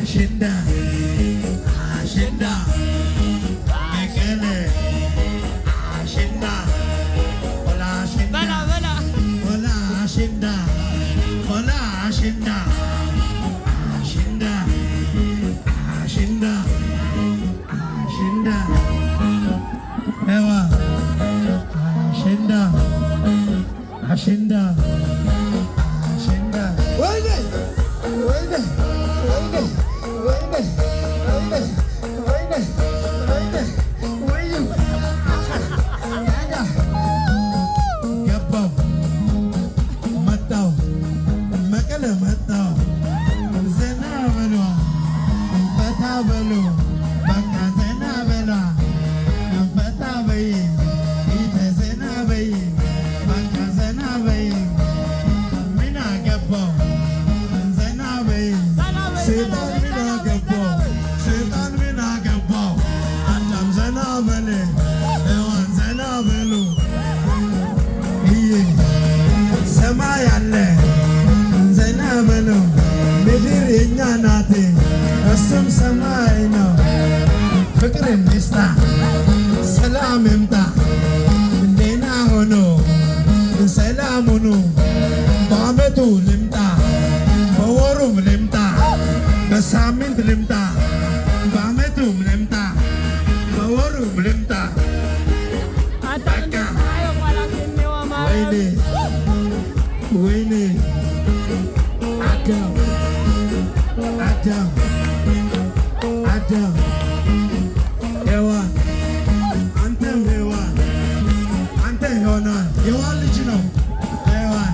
Ashinda, Ashinda, Mekele, Ashinda, Ola Ashinda, Ola Ashinda, Ola Ashinda, Ashinda, Ashinda, Ashinda, Ewa, Ashinda, Ashinda, Ashinda, Wait, Adam, Ewa, Antem Ewa, Antem Hona, Ewa Lichino, Ewa,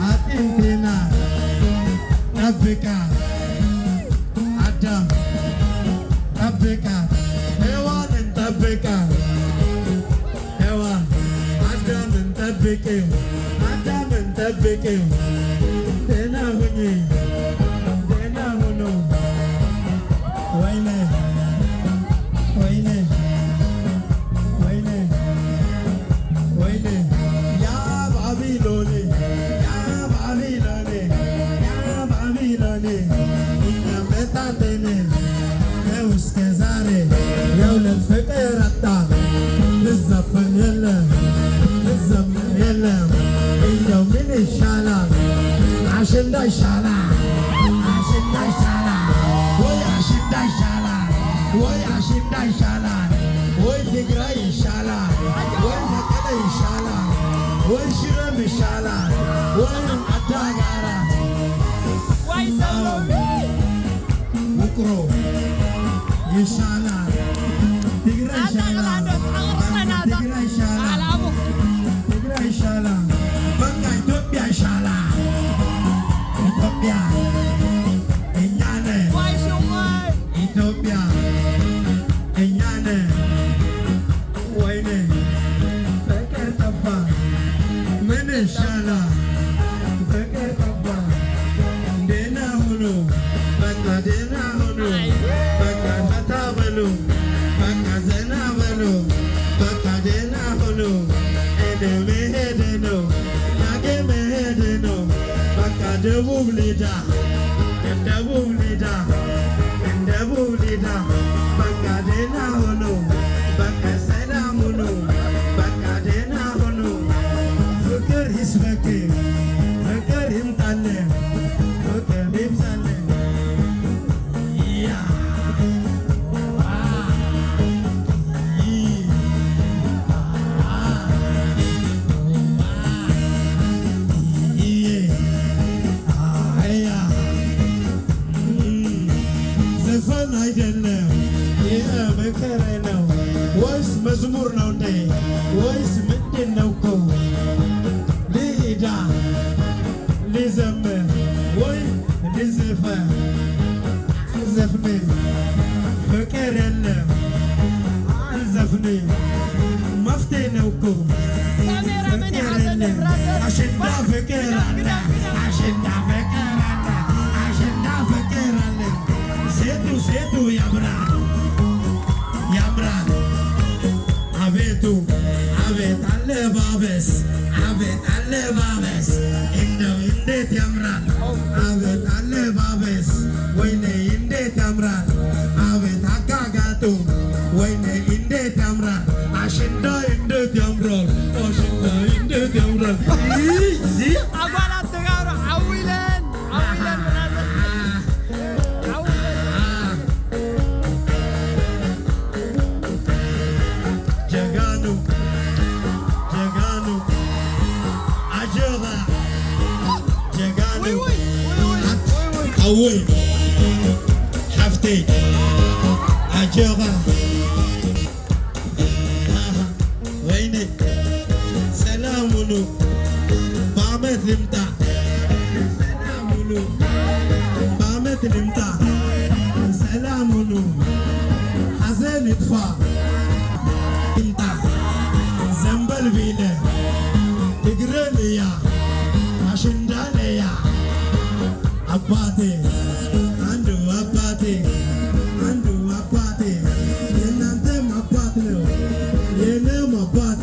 Atim Tina, Africa, Adam, Africa, Ewa and Africa, Ewa, Adam and Africa, Adam and Africa, Tena Huni. Ashinda Shala, Ashinda Shala, Oy Ashinda Shala, Oy Ashinda Shala, Oy Tigray Shala, Oy Mekele Shala, Oy Shiram Shala, Oy Atagara, Oy Salome, Mukro, Yishala, Tigray Shala, Tigray Shala, Tigray Shala, Bangay Topia Shala. Ethiopia, Enyane, Ethiopia, Enyane, Wayne, Feketapa, Meneshala, Feketapa, Dena Hulu, Baka Dena Hulu, Baka Hatabalu, Baka Zena Balu, Baka Dena Hulu, Edeme Hedeno, Nageme Hedeno. Devil leader, and devil leader, and devil leader, Bakadena Holo, Bakasena Munu, Bakadena Holo, Fucker his working, Fucker him Tane, Fucker him Tane, yeah. Mazmur now day, voice mitten now go. Lida, Lizame, Boy, Lizifa, Zafne, Bekerelle, Zafne, Mafte now go. Ashinda Bekeranda, Ashinda Bekeranda, Ashinda Bekeranda, Setu Yabra, Yabra. Avetu, Avet Alevabes, Avet Alevabes, Indo Inde Tiamra, Avet Alevabes, Wayne እንዴት ያምራል አቤት አጋጋጡ ወይኔ እንዴት ያምራል አሸንዳ እንዴት ያምራል አሸንዳ እንዴት ያምራል አጓላት ተጋሩ አዊለን ጀጋኑ አጀባ ጀጋኑ አወይ ሐፍቴ አጀባ ወይኔ ሰላም ሁኑ በዓመት ልምጣ ሰላም ሁኑ በዓመት ልምጣ ሰላም ሁኑ ሐዘን ይጥፋ ይምጣ ዘንበል ቢለ እግረልያ አሸንዳለያ አባቴ አንዱ አባቴ የእናንተም አባት ነው የኔም አባቴ